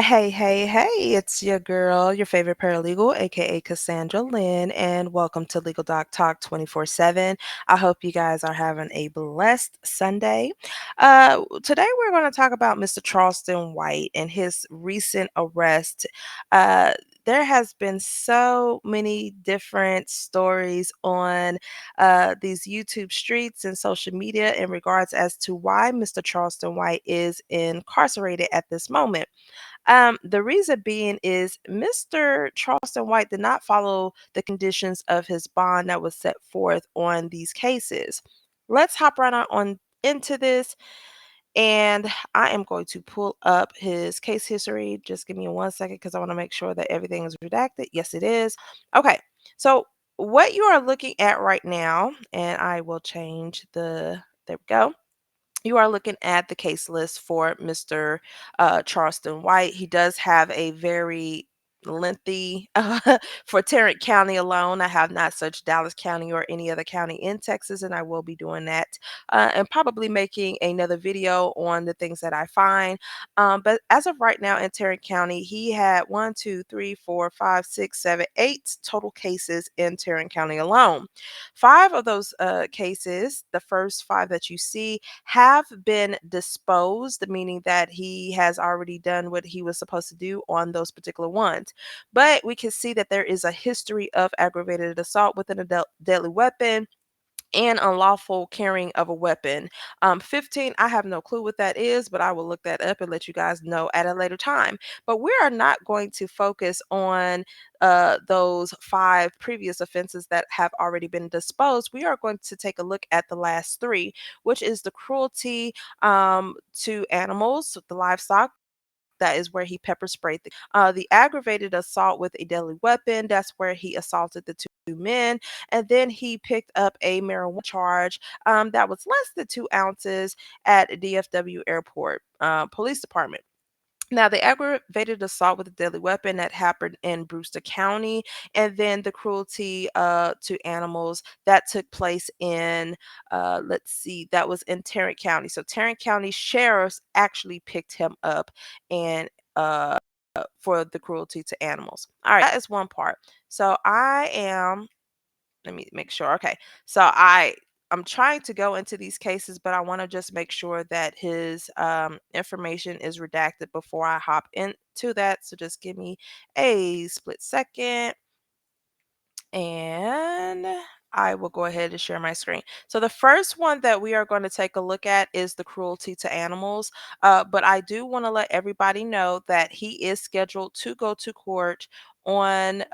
Hey, hey, hey, it's your girl, your favorite paralegal, aka Cassandra Lynn, and welcome to Legal Doc Talk 24/7. I hope you guys are having a blessed Sunday. Today, we're going to talk about Mr. Charleston White and his recent arrest. Uh, there has been so many different stories on these YouTube streets and social media in regards as to why Mr. Charleston White is incarcerated at this moment. The reason being is Mr. Charleston White did not follow the conditions of his bond that was set forth on these cases. Let's hop right on into this, and I am going to pull up his case history. Just give me 1 second because I want to make sure that everything is redacted. Yes, it is. Okay, so what you are looking at right now, and I will change there we go. You are looking at the case list for Mr. Charleston White. He does have a very lengthy for Tarrant County alone. I have not searched Dallas County or any other county in Texas, and I will be doing that and probably making another video on the things that I find. But as of right now in Tarrant County, he had 8 total cases in Tarrant County alone. Five of those cases, the first five that you see, have been disposed, meaning that he has already done what he was supposed to do on those particular ones. But we can see that there is a history of aggravated assault with an deadly weapon and unlawful carrying of a weapon. 15, I have no clue what that is, but I will look that up and let you guys know at a later time. But we are not going to focus on those five previous offenses that have already been disposed. We are going to take a look at the last three, which is the cruelty to animals, the livestock. That is where he pepper sprayed the aggravated assault with a deadly weapon. That's where he assaulted the two men. And then he picked up a marijuana charge that was less than 2 ounces at DFW Airport Police Department. Now, the aggravated assault with a deadly weapon that happened in Brewster County, and then the cruelty to animals that took place in, let's see, that was in Tarrant County. So, Tarrant County sheriffs actually picked him up and for the cruelty to animals. All right, that is one part. So, let me make sure. Okay. So I'm trying to go into these cases, but I want to just make sure that his information is redacted before I hop into that. So just give me a split second and I will go ahead and share my screen. So the first one that we are going to take a look at is the cruelty to animals. But I do want to let everybody know that he is scheduled to go to court on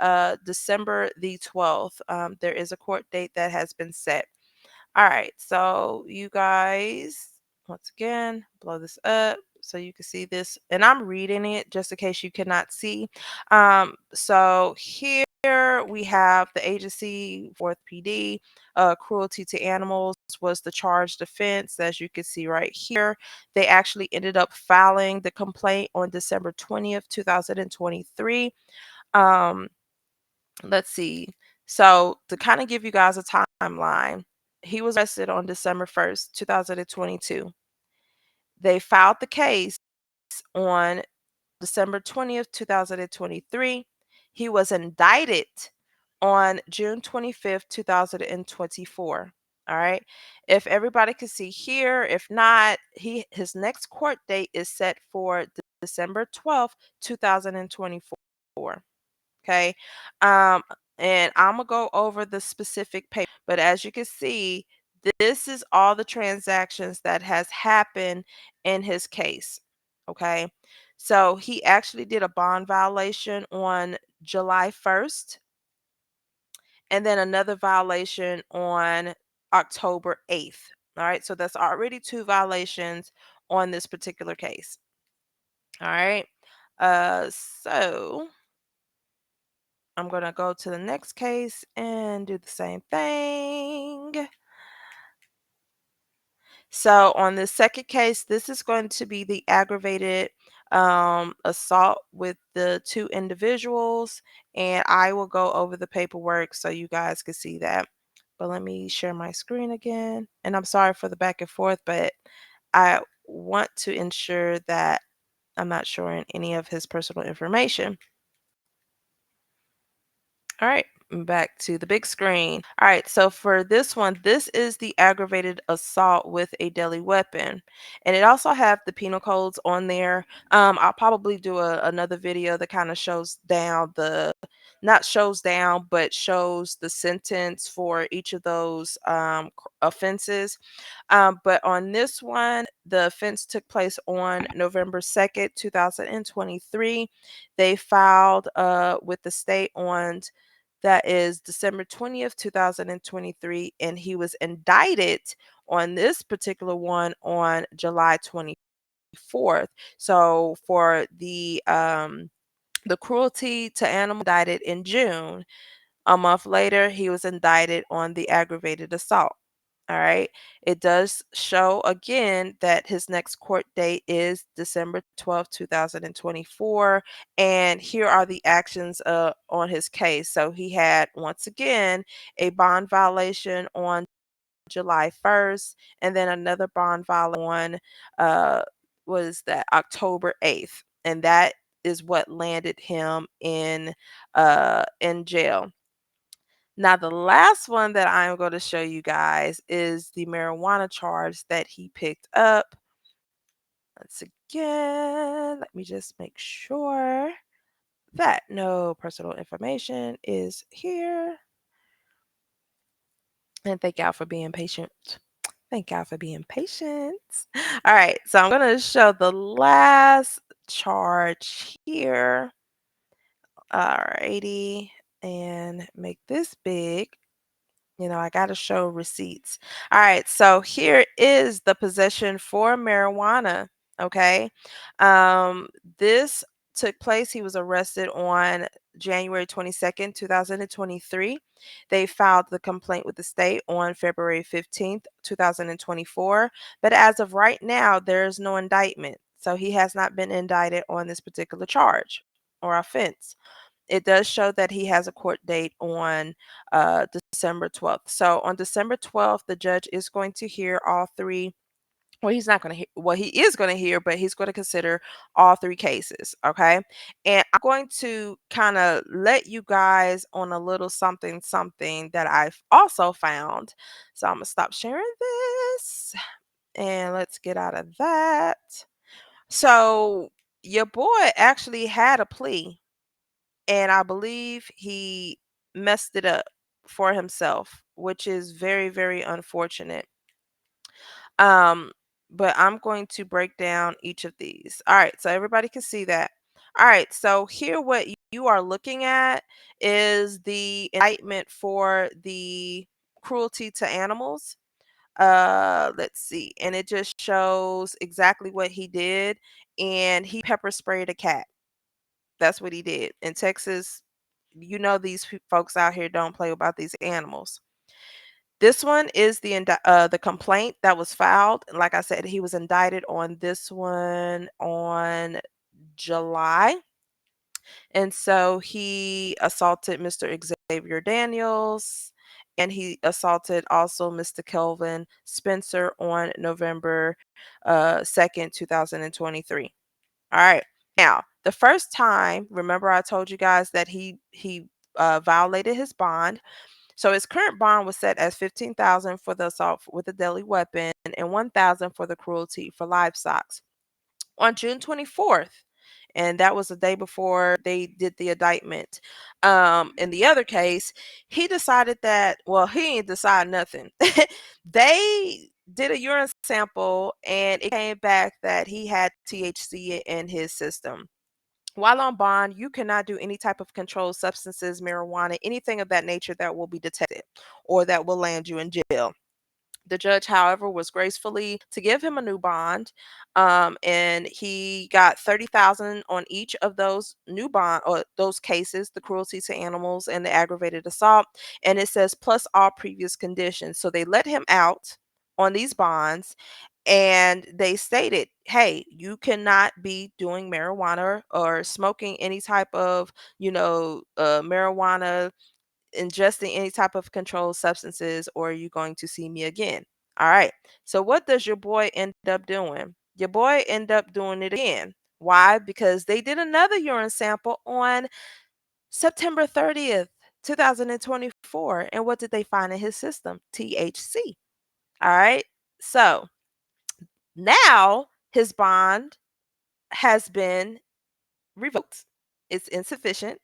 December the 12th. There is a court date that has been set. All right, so you guys, once again, blow this up so you can see this. And I'm reading it just in case you cannot see. So here we have the agency, 4th PD, cruelty to animals was the charged offense, as you can see right here. They actually ended up filing the complaint on December 20th, 2023. Um, let's see. So to kind of give you guys a timeline, he was arrested on December 1st, 2022. They filed the case on December 20th, 2023. He was indicted on June 25th, 2024. All right. If everybody can see here, if not, his next court date is set for December 12th, 2024. Okay. Um, and I'm gonna go over the specific paper, but as you can see, this is all the transactions that has happened in his case. Okay. So he actually did a bond violation on July 1st, and then another violation on October 8th. All right. So that's already two violations on this particular case. All right. So I'm going to go to the next case and do the same thing. So on the second case, this is going to be the aggravated assault with the two individuals, and I will go over the paperwork so you guys can see that. But let me share my screen again. And I'm sorry for the back and forth, but I want to ensure that I'm not showing any of his personal information. All right, back to the big screen. All right, so for this one, this is the aggravated assault with a deadly weapon. And it also have the penal codes on there. I'll probably do another video that kind of shows down not shows down, but shows the sentence for each of those offenses. But on this one, the offense took place on November 2nd, 2023. They filed with the state on that is December 20th, 2023, and he was indicted on this particular one on July 24th. So for the cruelty to animal indicted in June. A month later, he was indicted on the aggravated assault. All right. It does show again that his next court date is December 12th, 2024. And here are the actions on his case. So he had, once again, a bond violation on July 1st, and then another bond violation on was that October 8th. And that is what landed him in jail. Now, the last one that I'm going to show you guys is the marijuana charge that he picked up. Once again, let me just make sure that no personal information is here. And thank y'all for being patient. Thank y'all for being patient. All right, so I'm going to show the last charge here. All righty, and make this big. I got to show receipts. All right, so here is the possession for marijuana. Okay. Um, this took place. He was arrested on January 22nd, 2023. They filed the complaint with the state on February 15th, 2024. But as of right now, there is no indictment. So he has not been indicted on this particular charge or offense. It does show that he has a court date on December 12th. So on December 12th, the judge is going to hear all three. Well, he's not going to hear, well, he is going to hear, but he's going to consider all three cases. Okay. And I'm going to kind of let you guys on a little something that I've also found. So I'm going to stop sharing this and let's get out of that. So your boy actually had a plea, and I believe he messed it up for himself, which is very, very unfortunate. Um, but I'm going to break down each of these. All right, so everybody can see that. All right, so here what you are looking at is the indictment for the cruelty to animals. Let's see, and it just shows exactly what he did, and he pepper sprayed a cat. That's what he did. In Texas, these folks out here don't play about these animals. This one is the complaint that was filed. Like I said, he was indicted on this one on July. And so he assaulted Mr. Xavier Daniels, and he assaulted also Mr. Kelvin Spencer on November 2nd, 2023. All right. Now, the first time, remember I told you guys that he violated his bond. So his current bond was set as 15,000 for the assault with a deadly weapon and 1,000 for the cruelty for livestock. On June 24th, and that was the day before they did the indictment. In the other case, he decided that, well, he ain't decide nothing. They did a urine sample and it came back that he had THC in his system. While on bond, you cannot do any type of controlled substances, marijuana, anything of that nature that will be detected or that will land you in jail. The judge, however, was gracefully to give him a new bond, and he got 30,000 on each of those new bond or those cases, the cruelty to animals and the aggravated assault. And it says plus all previous conditions. So they let him out on these bonds, and they stated, hey, you cannot be doing marijuana or smoking any type of marijuana, ingesting any type of controlled substances, or are you going to see me again? All right. So what does your boy end up doing? Your boy end up doing it again. Why? Because they did another urine sample on September 30th, 2024. And what did they find in his system? THC. All right. So now his bond has been revoked. It's insufficient.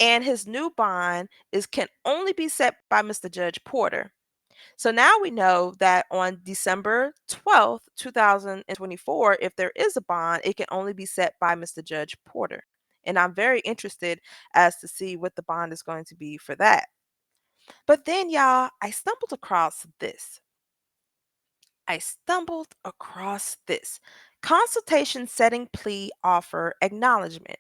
And his new bond can only be set by Mr. Judge Porter. So now we know that on December 12th, 2024, if there is a bond, it can only be set by Mr. Judge Porter. And I'm very interested as to see what the bond is going to be for that. But then, y'all, I stumbled across this. Consultation setting plea offer acknowledgement.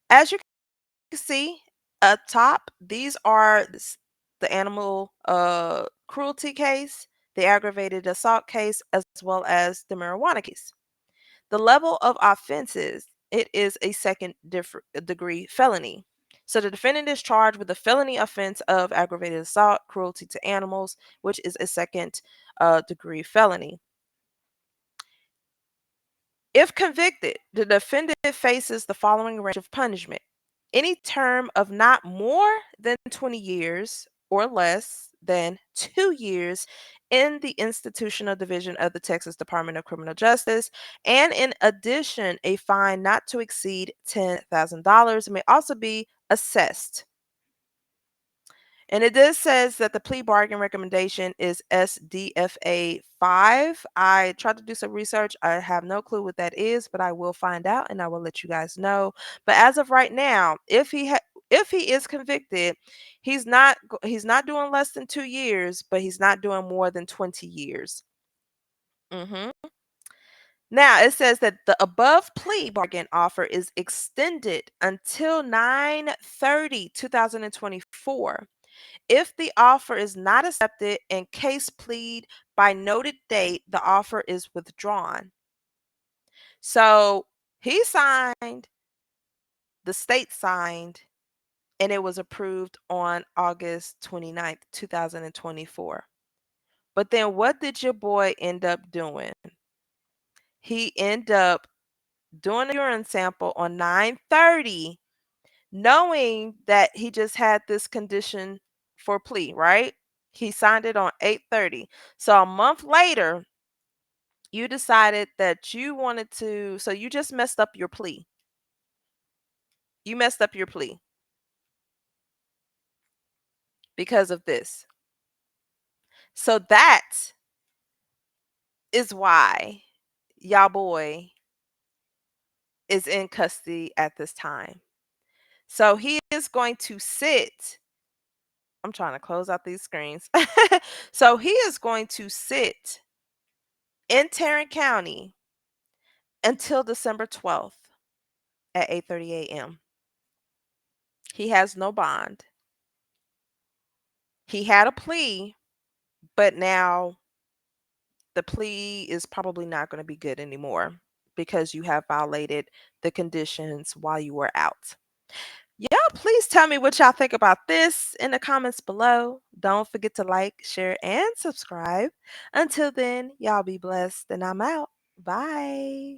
As you can see up top, these are the animal cruelty case, the aggravated assault case, as well as the marijuana case. The level of offenses, it is a degree felony. So the defendant is charged with the felony offense of aggravated assault, cruelty to animals, which is a second degree felony. If convicted, the defendant faces the following range of punishment: any term of not more than 20 years or less than 2 years in the institutional division of the Texas Department of Criminal Justice, and in addition, a fine not to exceed $10,000 may also be assessed. And it does says that the plea bargain recommendation is SDFA 5. I tried to do some research. I have no clue what that is, but I will find out and I will let you guys know. But as of right now, if he is convicted, he's not doing less than 2 years, but he's not doing more than 20 years. Mhm. Now, it says that the above plea bargain offer is extended until 9/30/2024. If the offer is not accepted and case plead by noted date, the offer is withdrawn. So he signed, the state signed, and it was approved on August 29th, 2024. But then what did your boy end up doing? He ended up doing a urine sample on 9/30, knowing that he just had this condition for plea, right? He signed it on 8/30. So a month later, you decided that you wanted to, so you just messed up your plea. You messed up your plea because of this. So that is why y'all boy is in custody at this time. So he is going to sit. I'm trying to close out these screens. So he is going to sit in Tarrant County until December 12th at 8:30 a.m. He has no bond. He had a plea, but now the plea is probably not going to be good anymore because you have violated the conditions while you were out. Y'all, please tell me what y'all think about this in the comments below. Don't forget to like, share, and subscribe. Until then, y'all be blessed, and I'm out. Bye.